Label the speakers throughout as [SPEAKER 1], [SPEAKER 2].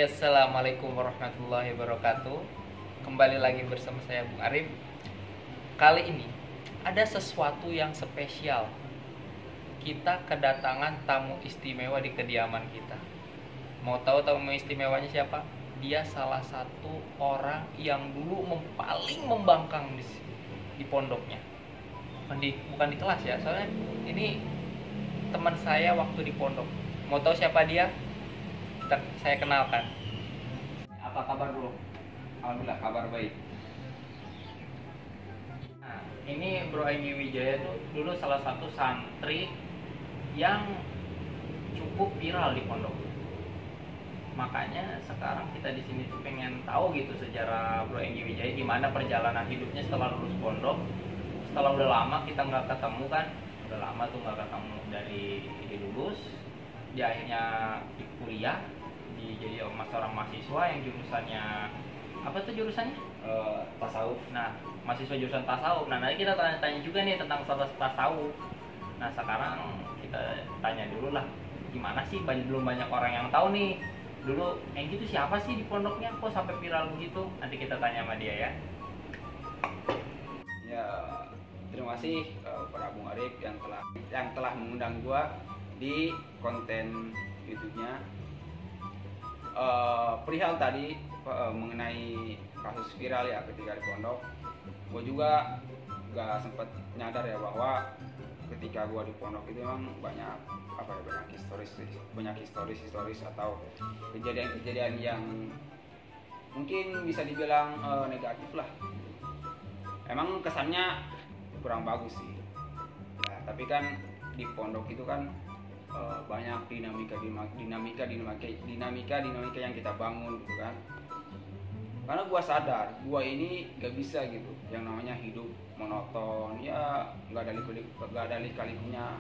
[SPEAKER 1] Oke, assalamualaikum warahmatullahi wabarakatuh. Kembali lagi bersama saya Bung Arif. Kali ini ada sesuatu yang spesial. Kita kedatangan tamu istimewa di kediaman kita. Mau tahu tamu istimewanya siapa? Dia salah satu orang yang dulu paling membangkang di pondoknya. Bukan di kelas ya, soalnya ini teman saya waktu di pondok. Mau tahu siapa dia? Saya kenalkan. Apa kabar bro?
[SPEAKER 2] Alhamdulillah kabar baik.
[SPEAKER 1] Nah, ini Bro Egy Wijaya tuh dulu salah satu santri yang cukup viral di pondok. Makanya sekarang kita di sini tuh pengen tahu gitu sejarah Bro Egy Wijaya, gimana perjalanan hidupnya setelah lulus pondok. Setelah udah lama kita nggak ketemu kan, udah lama tuh nggak ketemu dari lulus, dia akhirnya di kuliah, jadi seorang mahasiswa yang jurusannya apa tuh jurusannya?
[SPEAKER 2] Tasawuf.
[SPEAKER 1] Nah, mahasiswa jurusan tasawuf. Nah, nanti kita tanya-tanya juga nih tentang status tasawuf. Nah, sekarang kita tanya dulu lah, gimana sih belum banyak orang yang tahu nih. Dulu yang gitu siapa sih di pondoknya kok sampai viral begitu? Nanti kita tanya sama dia ya.
[SPEAKER 2] Ya, terima kasih kepada Bung Arif yang telah mengundang gua di konten YouTube-nya. Perihal tadi mengenai kasus viral ya ketika di pondok, gue juga gak sempet nyadar ya bahwa ketika gue di pondok itu memang banyak historis atau kejadian-kejadian yang mungkin bisa dibilang negatif lah. Emang kesannya kurang bagus sih ya, tapi kan di pondok itu kan banyak dinamika yang kita bangun gitu kan. Karena gua sadar gua ini gak bisa gitu yang namanya hidup monoton ya, nggak ada lika-likunya.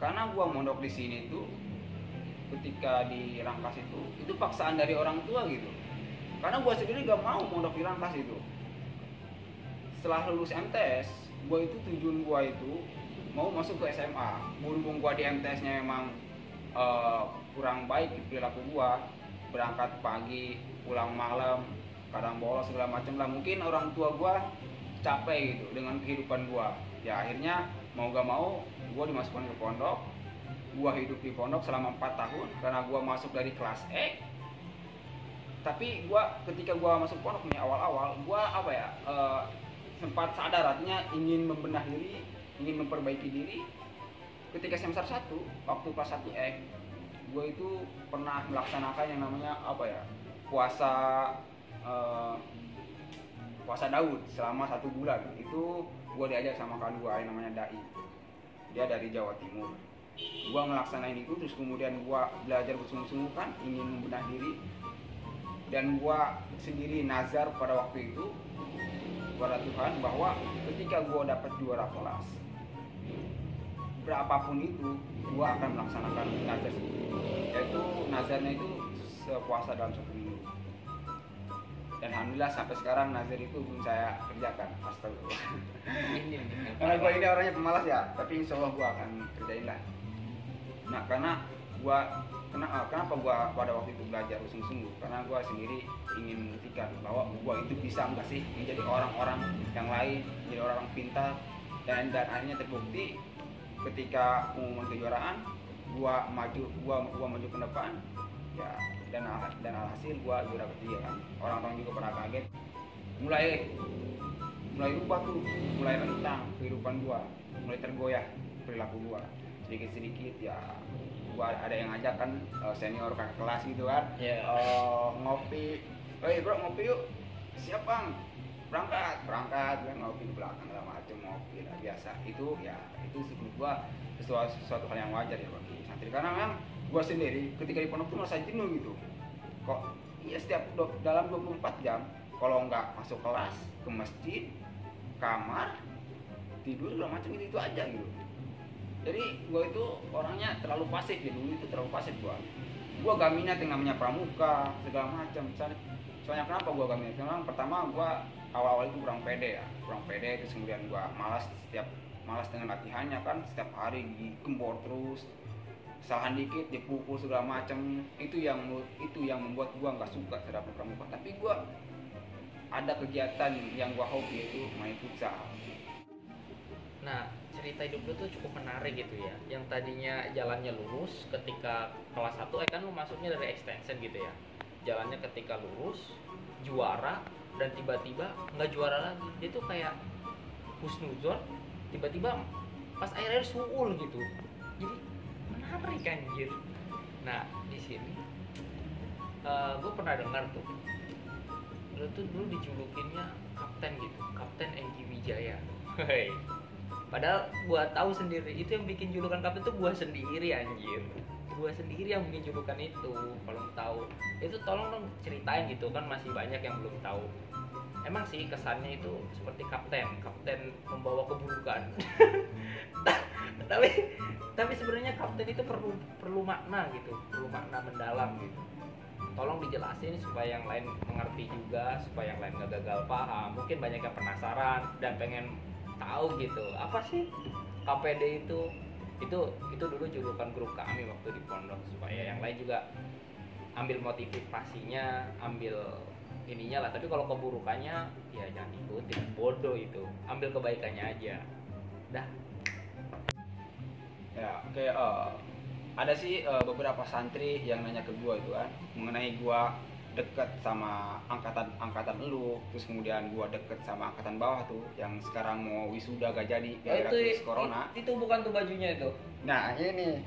[SPEAKER 2] Karena gua mondok di sini tuh ketika di Rangkas itu paksaan dari orang tua gitu. Karena gua sendiri gak mau mondok di Rangkas itu. Setelah lulus MTS, gua itu tujuan gua itu mau masuk ke SMA. Berhubung gua di MTS-nya memang kurang baik perilaku gua, berangkat pagi pulang malam, kadang bolos segala macam lah. Mungkin orang tua gua capek gitu dengan kehidupan gua. Ya akhirnya mau gak mau gua dimasukkan ke pondok. Gua hidup di pondok selama 4 tahun karena gua masuk dari kelas E. Tapi ketika gua masuk pondok nih awal-awal gua sempat sadar, artinya ingin membenah diri, ingin memperbaiki diri. Ketika semester 1 waktu kelas 1 gue itu pernah melaksanakan yang namanya puasa Daud selama 1 bulan. Itu gue diajak sama kawan gue yang namanya Dai, dia dari Jawa Timur. Gue melaksanain itu, terus kemudian gue belajar bersungguh-sungguh kan, ingin membenah diri. Dan gue sendiri nazar pada waktu itu kepada Tuhan bahwa ketika gue dapat juara kelas, berapapun itu gue akan melaksanakan nazar itu. Yaitu nazarnya itu sepuasa dalam 1 minggu. Dan alhamdulillah sampai sekarang nazar itu belum saya kerjakan. Astagfirullah. Karena gue ini orangnya pemalas ya, tapi insya Allah gue akan kerjain lah. Nah kenapa gue pada waktu itu belajar sungguh-sungguh? Karena gue sendiri ingin membuktikan bahwa gue itu bisa nggak sih menjadi orang-orang yang lain, menjadi orang pintar. Dan akhirnya terbukti ketika pengumuman kejuaraan, gua maju ke depan ya, dan alhasil gua juara ketiga kan. Orang-orang juga pada kaget. Mulai rubah tuh, mulai rentang kehidupan gua, mulai tergoyah perilaku gua sedikit-sedikit ya. Gua ada yang ngajak kan, senior kakak kelas gitu kan, ngopi, bro ngopi yuk, siap bang, berangkat kan, ngopi di belakang lah macam, ngopi lah biasa. Itu menurut gua sesuatu hal yang wajar ya bagi santri. Karena memang gua sendiri ketika di pondok tuh merasa jenuh gitu. Kok iya dalam 24 jam kalau nggak masuk kelas, ke masjid, kamar, tidur segala macam itu aja gitu. Jadi gua itu orangnya terlalu pasif ya, dulu itu terlalu pasif gua gak minat yang namanya pramuka segala macam. Soalnya kenapa gua gak minat? Memang pertama gua awal-awal itu kurang pede, terus kemudian gua malas dengan latihannya kan, setiap hari digembor terus kesalahan dikit dipukul segala macam. Itu yang membuat gua nggak suka terhadap pramuka. Tapi gua ada kegiatan yang gua hobi, yaitu main futsal.
[SPEAKER 1] Nah, cerita hidup lu tuh cukup menarik gitu ya. Yang tadinya jalannya lurus ketika kelas 1, kan lu masuknya dari extension gitu ya. Jalannya ketika lurus, juara, dan tiba-tiba nggak juara lagi. Dia tuh kayak husnuzon, tiba-tiba pas akhir-akhir suul gitu. Jadi menarik anjir. Nah, di sini gue pernah dengar tuh, lu tuh dulu dijulukinnya kapten gitu, Kapten Enggi Wijaya. Hei. Padahal gua tahu sendiri itu yang bikin julukan kapten tuh gua sendiri anjir. Gua sendiri yang bikin julukan itu. Kalau tahu itu tolong dong ceritain gitu kan, masih banyak yang belum tahu. Emang sih kesannya itu seperti kapten membawa keburukan. tapi sebenarnya kapten itu perlu makna gitu, perlu makna mendalam gitu. Tolong dijelasin supaya yang lain mengerti juga, supaya yang lain gak gagal paham. Mungkin banyak yang penasaran dan pengen tahu gitu, apa sih KPD itu dulu julukan grup kami waktu di pondok, supaya yang lain juga ambil motivasinya, ambil ininya lah. Tapi kalau keburukannya ya jangan ikutin, bodoh itu, ambil kebaikannya aja dah.
[SPEAKER 2] Ya, oke. Ada sih beberapa santri yang nanya ke gua itu kan mengenai gua deket sama angkatan lu, terus kemudian gua deket sama angkatan bawah tuh yang sekarang mau wisuda gak jadi gara-gara virus corona.
[SPEAKER 1] Itu bukan tuh bajunya itu.
[SPEAKER 2] Nah ini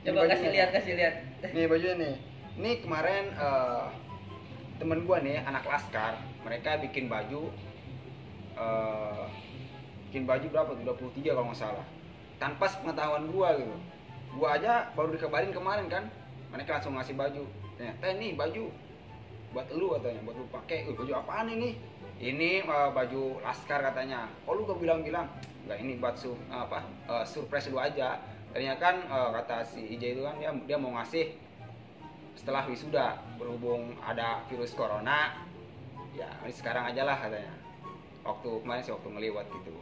[SPEAKER 1] Coba kasih lihat.
[SPEAKER 2] Nih bajunya nih. Ini kemarin temen gua nih, anak laskar, mereka bikin baju berapa tuh, 23 kalau nggak salah, tanpa sepengetahuan gua gitu. Gua aja baru dikabarin kemarin kan, mereka langsung ngasih baju. Ternyata ini baju buat lu katanya, buat lu pakai. Baju apaan ini? Ini baju laskar katanya. Oh lu gak bilang-bilang? Enggak, ini buat surprise lu aja. Ternyata kan kata si IJ itu kan dia mau ngasih setelah wisuda, berhubung ada virus corona. Ya, ini sekarang aja lah katanya. Waktu kemarin sih waktu ngelewat gitu.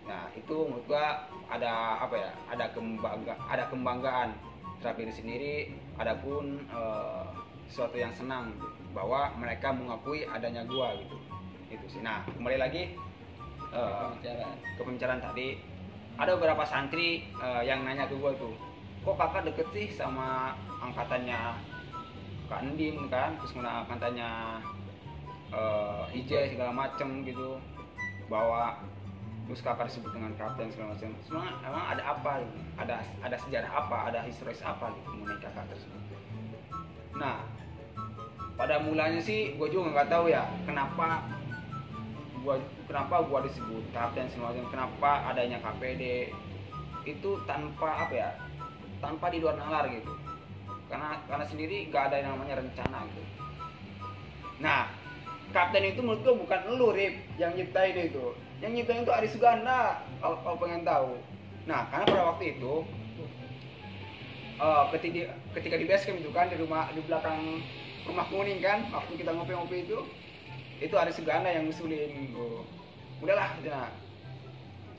[SPEAKER 2] Nah, itu menurut gua ada apa ya? Ada kebanggaan terhadap diri sendiri, adapun sesuatu yang senang bahwa mereka mengakui adanya gua gitu. Itu sih. Nah, kembali lagi ke pembicaraan tadi. Ada beberapa santri yang nanya ke gua tuh, kok kakak deket sih sama angkatannya Kak Endin kan, terus angkatannya IJ segala macem gitu, bahwa terus kakak disebut dengan kapten segala macam. Sebenarnya emang ada apa? Ada sejarah apa? Ada historis apa gitu mengenai kakak tersebut? Nah, pada mulanya sih gue juga nggak tahu ya kenapa gue disebut kapten segala macam, kenapa adanya KPD itu tanpa apa ya? Tanpa di luar nalar gitu. Karena sendiri nggak ada yang namanya rencana gitu. Nah, kapten itu menurut gue bukan elu, Rip, yang nyiptain itu. Yang nyiptain itu Ari Suganda, kalau pengen tahu. Nah, karena pada waktu itu ketika di base camp itu kan, di belakang rumah kuning kan, waktu kita ngopi-ngopi itu Ari Suganda yang ngusulin. Udahlah, nah.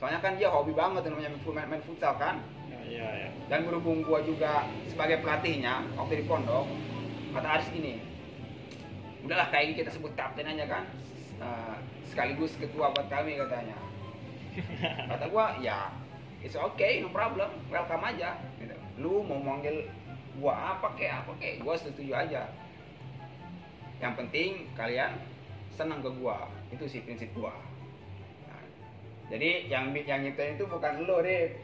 [SPEAKER 2] Soalnya kan dia hobi banget namanya main futsal kan.
[SPEAKER 3] Iya.
[SPEAKER 2] Dan berhubung gua juga sebagai pelatihnya waktu di pondok, kata Aris gini, udahlah kayak gini kita sebut kapten aja kan, sekaligus ketua buat kami katanya. Kata gua, ya it's okay, no problem, welcome aja gitu. Lu mau manggil gua apa kek, gua setuju aja. Yang penting kalian senang ke gua, itu sih prinsip gua. Jadi yang nyiptain itu bukan lo, Rip.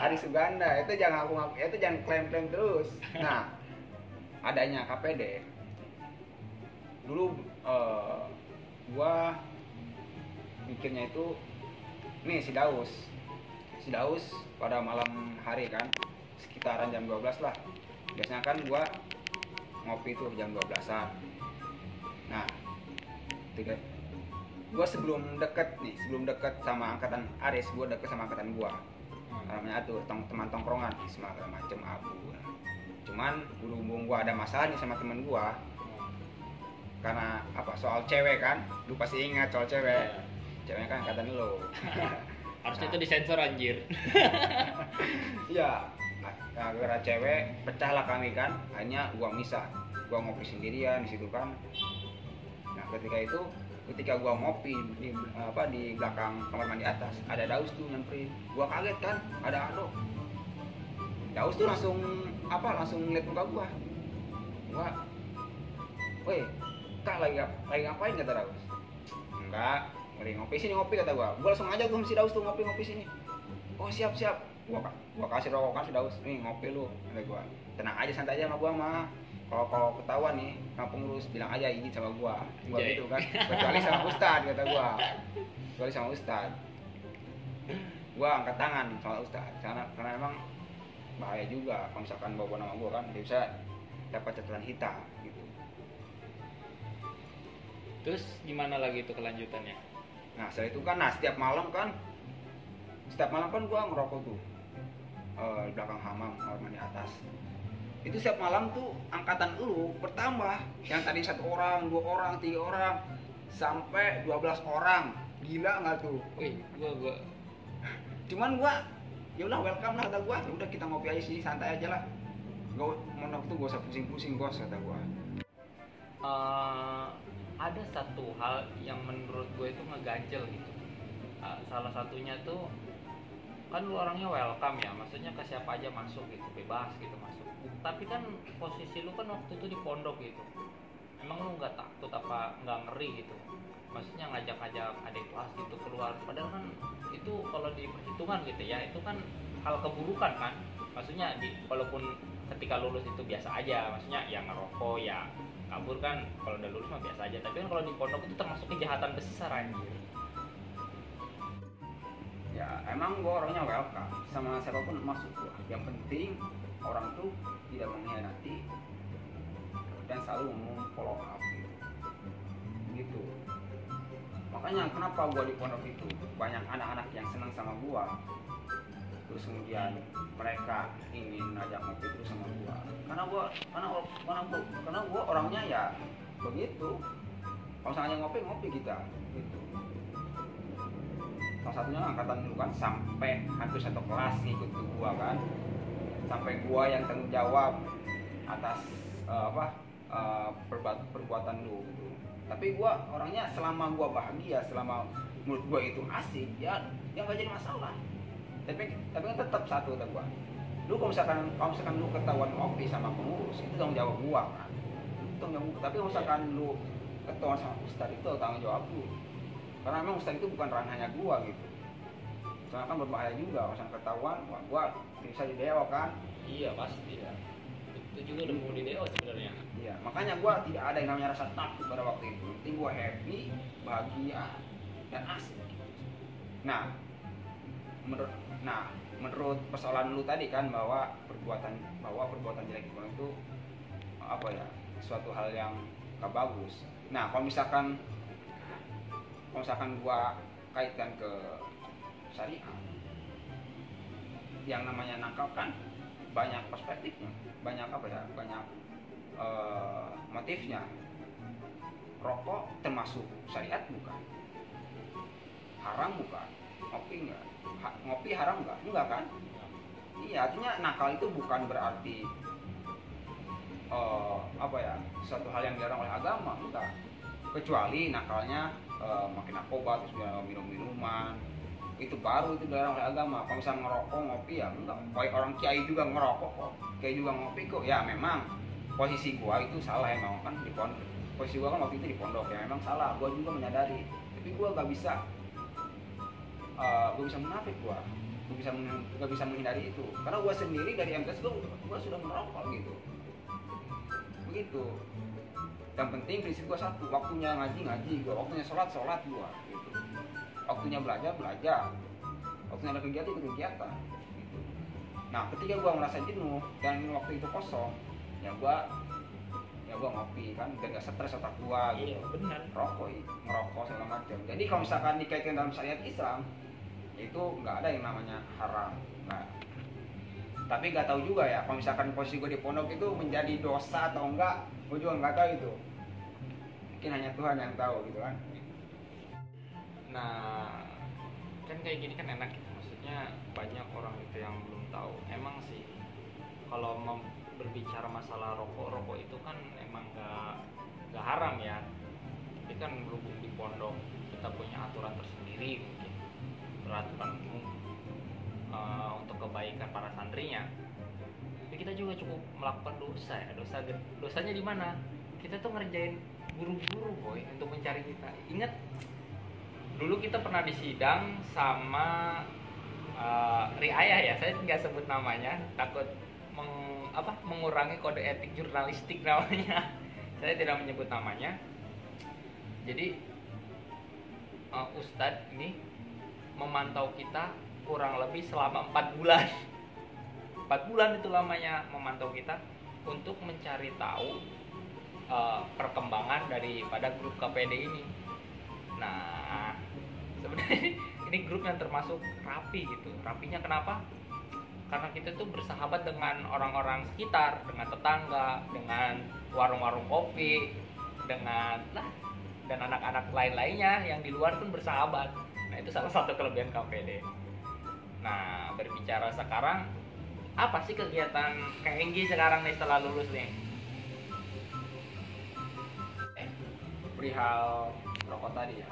[SPEAKER 2] Ari Suganda, itu jangan itu jangan klaim-klaim terus. Nah, adanya KPD dulu gua mikirnya itu nih si Daus pada malam hari kan, sekitaran jam 12 lah. Biasanya kan gua ngopi tuh jam 12-an. Nah, gue sebelum deket sama angkatan Aris, gue deket sama angkatan gue. Namanya tuh teman tongkrongan, segala macem abu. Cuman berhubung gue ada masalah nih sama temen gue, karena apa, soal cewek kan, lu pasti ingat soal cewek. Ceweknya kan angkatan lo.
[SPEAKER 1] Harusnya itu disensor anjir.
[SPEAKER 2] Iya. gara-gara cewek pecahlah kami kan, akhirnya gua misah, gua ngopi sendirian di situ kan. Nah ketika gua ngopi di belakang kamar mandi atas, ada Daus tuh nyamperin. Gua kaget kan, ada Ado. Daus tuh langsung ngeliat muka gua. Woi, Kak lagi ngapain, kata Daus. Enggak, lagi ngopi kata gua. Gua langsung aja tuh si Daus tuh ngopi sini. Oh siap. Gua kasih rokok kan si Daus. Nih ngopi lu, kata gua. Tenang aja, santai aja sama gua mah. Kalau ketahuan nih pengurus, bilang aja izin sama gua gitu kan. Kecuali sama Ustad, kata gua. Kecuali sama Ustad. Gua angkat tangan sama Ustad karena emang bahaya juga kalau misalkan bawa nama gua kan, dia bisa dapat catatan hitam gitu.
[SPEAKER 1] Terus gimana lagi itu kelanjutannya?
[SPEAKER 2] Nah setelah itu kan, setiap malam kan gua ngerokok tuh di belakang kamar mandi atas. Itu setiap malam tuh angkatan lu bertambah, yang tadi 1 orang, 2 orang, 3 orang, sampai 12 orang. Gila nggak tuh?
[SPEAKER 1] Wih, gua
[SPEAKER 2] Cuman gua ya udah welcome lah, kata gua. Ya udah kita ngopi aja sih, santai aja lah. Gua mau tuh gak usah pusing-pusing bos, kata gua.
[SPEAKER 1] Ada satu hal yang menurut gue itu ngeganjel gitu. Salah satunya tuh kan lu orangnya welcome ya, maksudnya ke siapa aja masuk gitu, bebas gitu masuk. Tapi kan posisi lu kan waktu itu di pondok gitu. Emang lu nggak takut apa nggak ngeri gitu? Maksudnya ngajak-ngajak adik kelas gitu keluar, padahal kan itu kalau di perhitungan gitu ya, itu kan hal keburukan kan. Maksudnya walaupun ketika lulus itu biasa aja, maksudnya ya ngerokok ya kabur kan, kalau udah lulus mah biasa aja. Tapi kan kalau di pondok itu termasuk kejahatan besar anjir.
[SPEAKER 2] Ya emang gua orangnya welcome sama siapapun masuk gua. Yang penting orang tuh tidak mengkhianati dan selalu follow up gitu. Makanya kenapa gua di pondok itu banyak anak-anak yang senang sama gua, terus kemudian mereka ingin ajak ngopi terus sama gua, karena gua orangnya ya begitu. Kalau misalnya ngopi kita gitu. Salah satunya angkatan dulu kan, sampai hampir 1 kelas ngikut ke gua kan, sampai gua yang tanggung jawab atas perbuatan lu gitu. Tapi gua orangnya selama gua bahagia, selama menurut gua itu asik, ya gak jadi masalah. Tapi kan tetap satu, kata gua, lu kalau misalkan lu ketahuan ngopi sama pengurus, itu tanggung jawab gua kan, tapi kalau misalkan lu ketahuan sama Ustadz, itu tanggung jawab lu. Karena memang Ustadz itu bukan ranahnya gua gitu. Soalnya kan berbahaya juga, kalau ketahuan, gua bisa didewa kan.
[SPEAKER 1] Iya pasti ya. Itu juga udah mau dideo sebenarnya.
[SPEAKER 2] Iya, makanya gua tidak ada yang namanya rasa takut pada waktu itu. Penting gua happy, bahagia, dan asik. Nah, menurut persoalan lu tadi kan, bahwa perbuatan jelek itu apa ya, suatu hal yang gak bagus. Nah, kalau misalkan gua kaitkan ke syariah, yang namanya nakal kan banyak perspektifnya, banyak motifnya. Rokok termasuk syariat bukan? Haram bukan? Ngopi haram enggak? Enggak kan? Iya, artinya nakal itu bukan berarti suatu hal yang dilarang oleh agama, enggak. Kecuali nakalnya makin narkoba, terus minum minuman, itu baru itu dilarang oleh agama. Kalau misalnya ngerokok, ngopi ya enggak. Orang kiai juga ngerokok kok, kiai juga ngopi kok. Ya memang posisi gua itu salah emang kan di pondok. Posisi gua kan waktu itu di pondok, ya memang salah. Gua juga menyadari. Tapi gua nggak bisa munafik, gua nggak bisa menghindari itu. Karena gua sendiri dari MTS gua sudah merokok gitu. Begitu. Yang penting prinsip gua satu, waktunya ngaji gua, waktunya sholat gua gitu. Waktunya belajar, waktunya ada kegiatan gitu. Nah, ketika gua merasa jenuh dan waktu itu kosong, ya gua ngopi kan, biar gak stres otak gua gitu.
[SPEAKER 1] Iya, benar.
[SPEAKER 2] Ngerokok segala macam. Jadi kalau misalkan dikaitkan dalam syariat Islam, itu nggak ada yang namanya haram. Nah, tapi nggak tahu juga ya, kalau misalkan posisi gua di pondok itu menjadi dosa atau enggak, gua juga nggak tahu itu. Mungkin hanya Tuhan yang tahu gitu kan.
[SPEAKER 1] Nah, kan kayak gini kan enak gitu. Maksudnya banyak orang itu yang belum tahu. Emang sih kalau berbicara masalah rokok itu kan emang nggak haram ya, tapi kan berhubung di pondok kita punya aturan tersendiri, mungkin peraturan untuk kebaikan para santrinya. Tapi kita juga cukup melakukan dosa ya. Dosanya di mana? Kita tuh ngerjain guru-guru boy untuk mencari kita. Ingat dulu kita pernah disidang sama riayah ya, saya nggak sebut namanya, takut mengurangi kode etik jurnalistik namanya. Saya tidak menyebut namanya. Jadi Ustadz ini memantau kita kurang lebih selama 4 bulan. 4 bulan itu lamanya memantau kita untuk mencari tahu perkembangan daripada grup KPD ini. Nah, sebenarnya ini grup yang termasuk rapi gitu. Rapinya kenapa? Karena kita tuh bersahabat dengan orang-orang sekitar, dengan tetangga, dengan warung-warung kopi, dan anak-anak lain-lainnya yang di luar pun bersahabat. Nah, itu salah satu kelebihan KPD. Nah, berbicara sekarang, apa sih kegiatan KNG sekarang nih setelah lulus nih?
[SPEAKER 2] Perihal rokok tadi ya,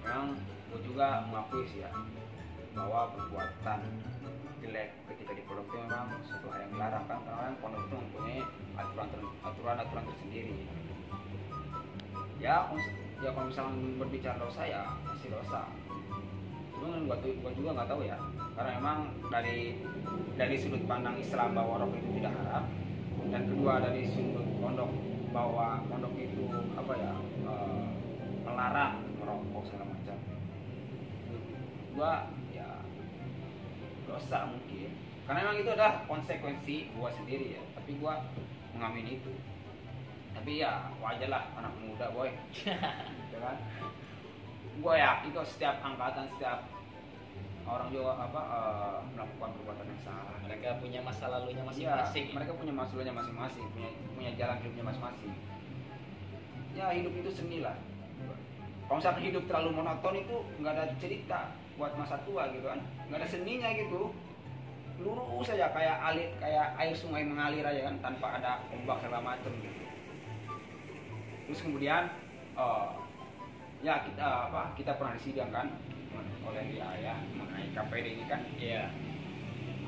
[SPEAKER 2] memang gue juga mengakui sih ya bahwa perbuatan jelek ketika di pondok itu memang sesuatu hal yang dilarang kan, karena pondok itu mempunyai aturan tersendiri. Ya kalau misalnya berbicara dosa ya pasti dosa. Cuma gue juga nggak tahu ya, karena memang dari sudut pandang Islam bahwa rokok itu tidak haram, dan kedua dari sudut pondok bahwa pondok itu melarang merokok segala macam. Gua ya dosa mungkin, karena memang itu adalah konsekuensi gua sendiri ya, tapi gua mengamini itu. Tapi ya wajar lah, anak muda boy. Ya kan? Gua yakin kok setiap angkatan, setiap orang juga melakukan perbuatan yang salah.
[SPEAKER 1] Mereka punya masa lalunya masing-masing.
[SPEAKER 2] Ya, mereka punya masa lalunya masing-masing, punya jalan hidupnya masing-masing. Ya hidup itu seni lah. Kalau misalkan hidup terlalu monoton itu nggak ada cerita buat masa tua gitu kan, nggak ada seninya gitu. Lurus saja kayak air sungai mengalir aja kan, tanpa ada ombak segala macam gitu. Terus kemudian ya kita pernah disidang kan oleh riayah mengenai KPD ini kan.
[SPEAKER 1] Iya.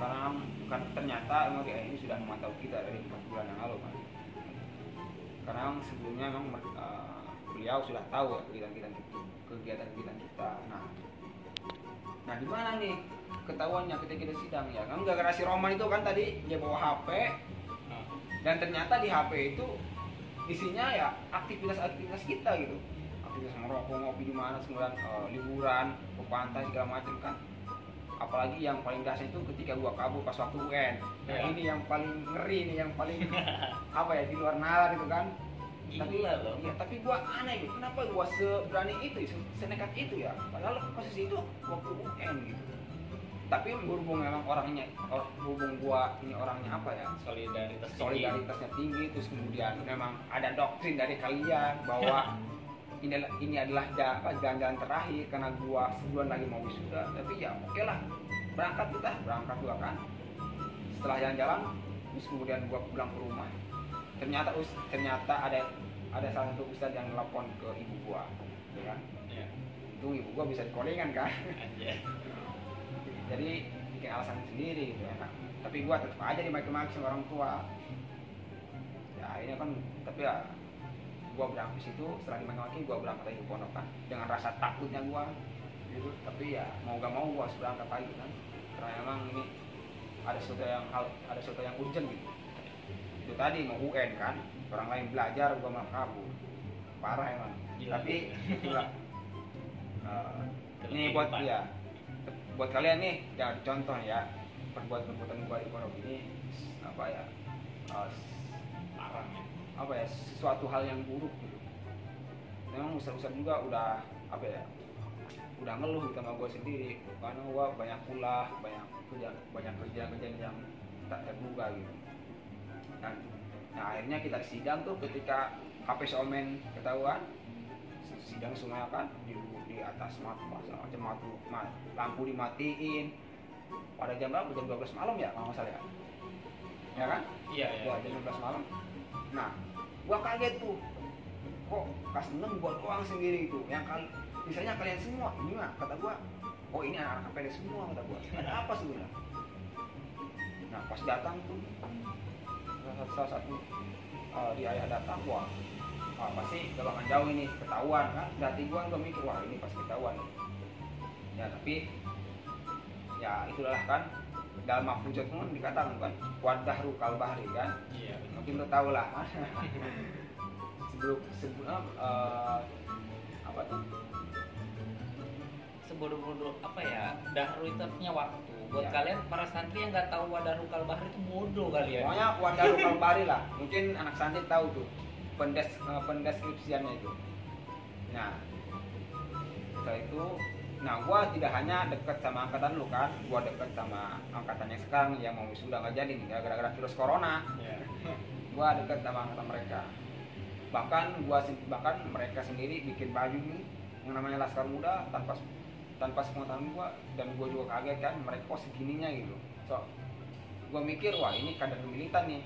[SPEAKER 2] Karena kan ternyata memang riayah ini sudah memantau kita dari 4 bulan yang lalu kan. Karena sebelumnya memang beliau sudah tahu ya kegiatan kita. Nah di mana nih ketahuannya ketika kita sidang ya? Kan gara-gara si Roman itu kan tadi dia bawa HP, dan ternyata di HP itu isinya ya aktivitas kita gitu. Aktivitas merokok, ngopi di mana, kemudian liburan ke pantai segala macam kan. Apalagi yang paling dahsyat itu ketika gua kabur pas waktu UN. Nah ini yang paling ngeri nih, yang paling di luar nalar itu kan.
[SPEAKER 1] Gila loh.
[SPEAKER 2] Ya, tapi gua aneh gitu. Kenapa gua seberani itu, senekat itu ya? Padahal posisi itu waktu UN gitu. Tapi berhubung memang berhubung gua ini orangnya solidaritasnya tinggi, terus kemudian memang ada doktrin dari kalian bahwa ini adalah jalan-jalan terakhir karena gua sebulan lagi mau wisuda. Tapi ya oke lah, berangkat gua kan. Setelah jalan-jalan, terus kemudian gua pulang ke rumah. Ternyata ada salah satu ustadz yang nelpon ke ibu gua, ya kan?
[SPEAKER 1] Iya.
[SPEAKER 2] Itu ibu gua bisa dikolingan kan?
[SPEAKER 1] Anjay.
[SPEAKER 2] Jadi bikin alasan sendiri gitu ya kan. Tapi gua tetap aja dimaki-maki sama orang tua. Ya akhirnya kan, tapi ya gua berangkat situ, setelah dimaki-maki gua berangkat lagi ke pondok kan, dengan rasa takutnya gua gitu. Tapi ya mau gak mau gua harus berangkat lagi kan, karena emang ini ada sesuatu yang urgent gitu. Itu tadi mau UN kan, orang lain belajar gua malah kabur, parah emang.
[SPEAKER 1] Gila.
[SPEAKER 2] Tapi itulah ini buat kalian nih ya, contoh ya, perbuatan gua di pondok ini parah sesuatu hal yang buruk gitu. Memang ustaz juga udah ngeluh gitu sama gua sendiri, karena gua banyak ulah, banyak kerjaan yang tak terduga gitu. Nah akhirnya kita sidang tuh ketika HP Somen ketahuan, sidang semua kan di atas macam lampu dimatiin pada jam berapa? Jam 12 malam ya kalau nggak salah ya. ya kan?
[SPEAKER 1] Iya, iya.
[SPEAKER 2] Jam 12 malam. Nah, gua kaget tuh, kok kelas 6 gua doang sendiri itu. Yang misalnya kalian semua ini mah kata gua, oh ini anak-anak KPD semua kata gua. Ada apa sebenarnya? Nah, pas datang tuh salah satu di ayah datang, wah pasti gak bakal jauh ini ketahuan kan. Berarti gua udah mikir, wah ini pasti ketahuan. Ya tapi ya itulah kan, dalam Mahfuzat pun dikatakan kan wadahru kalbahri kan.
[SPEAKER 1] Iya.
[SPEAKER 2] Mungkin lo tau lah kan. sebelum apa tuh,
[SPEAKER 1] Sebodoh-bodoh apa ya, dahru itu artinya waktu. Buat
[SPEAKER 2] Ya.
[SPEAKER 1] kalian para santri yang nggak tahu wadah rukal bahri itu bodoh kalian.
[SPEAKER 2] pokoknya wadahru kalbahri lah. Mungkin anak santri tahu tuh pendeskripsiannya itu. Nah setelah itu, nah gua tidak hanya dekat sama angkatan lu kan, gua dekat sama angkatan yang sekarang yang mau wisuda nggak jadi nih gara-gara virus corona.
[SPEAKER 1] Iya.
[SPEAKER 2] Gua dekat sama angkatan mereka, bahkan mereka sendiri bikin baju nih yang namanya Laskar Muda tanpa sepengetahuan gua, dan gua juga kaget kan mereka kok segininya gitu. So gua mikir, wah ini kader militan nih,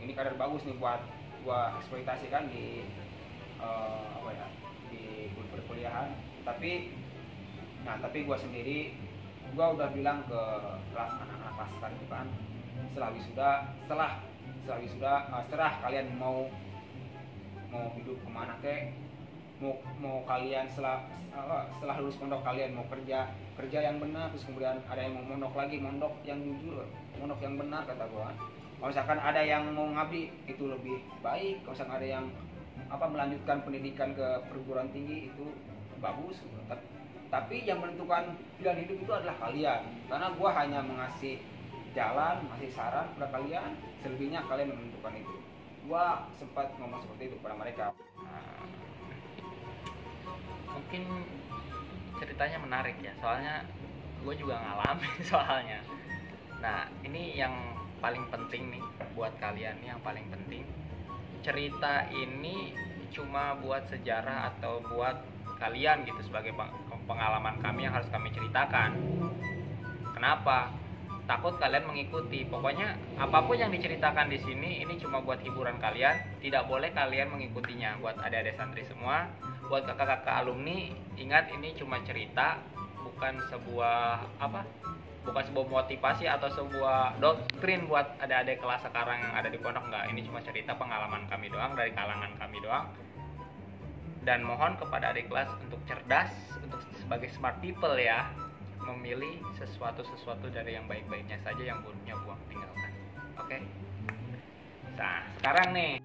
[SPEAKER 2] ini kader bagus nih buat gua eksploitasi kan di apa ya, di perkuliahan. Tapi gua sendiri, gua udah bilang ke anak-anak Laskar itu kan, setelah wisuda serah kalian mau hidup kemana kek, mau kalian setelah lulus pondok kalian mau kerja yang benar, terus kemudian ada yang mau mondok yang jujur, mondok yang benar kata gua. Kalau misalkan ada yang mau ngabdi itu lebih baik, kalau misalkan ada yang melanjutkan pendidikan ke perguruan tinggi itu bagus. Tapi yang menentukan pilihan hidup itu adalah kalian, karena gua hanya mengasih jalan, ngasih saran kepada kalian, selebihnya kalian yang menentukan itu. Gua sempat ngomong seperti itu kepada mereka.
[SPEAKER 1] Mungkin ceritanya menarik ya, soalnya gue juga ngalamin soalnya. Nah ini yang paling penting nih buat kalian nih, yang paling penting cerita ini cuma buat sejarah atau buat kalian gitu, sebagai pengalaman kami yang harus kami ceritakan. Kenapa? Takut kalian mengikuti. Pokoknya apapun yang diceritakan di sini ini cuma buat hiburan kalian, tidak boleh kalian mengikutinya. Buat adik-adik santri semua, buat kakak-kakak alumni, ingat ini cuma cerita, bukan sebuah motivasi atau sebuah doktrin buat adik-adik kelas sekarang yang ada di pondok. Enggak, ini cuma cerita pengalaman kami doang, dari kalangan kami doang. Dan mohon kepada adik kelas untuk cerdas, untuk sebagai smart people ya, memilih sesuatu dari yang baik-baiknya saja, yang buruknya buang, tinggalkan. Oke? Nah sekarang nih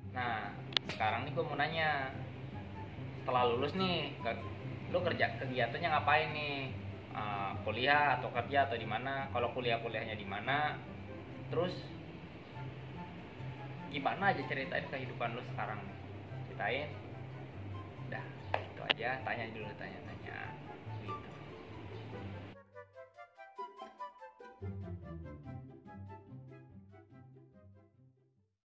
[SPEAKER 1] gue mau nanya, setelah lulus nih lu kegiatannya ngapain nih? Kuliah atau kerja atau di mana? Kalau kuliahnya di mana? Terus gimana aja ceritain kehidupan lu sekarang? Ceritain. Udah, itu aja. Tanya gitu.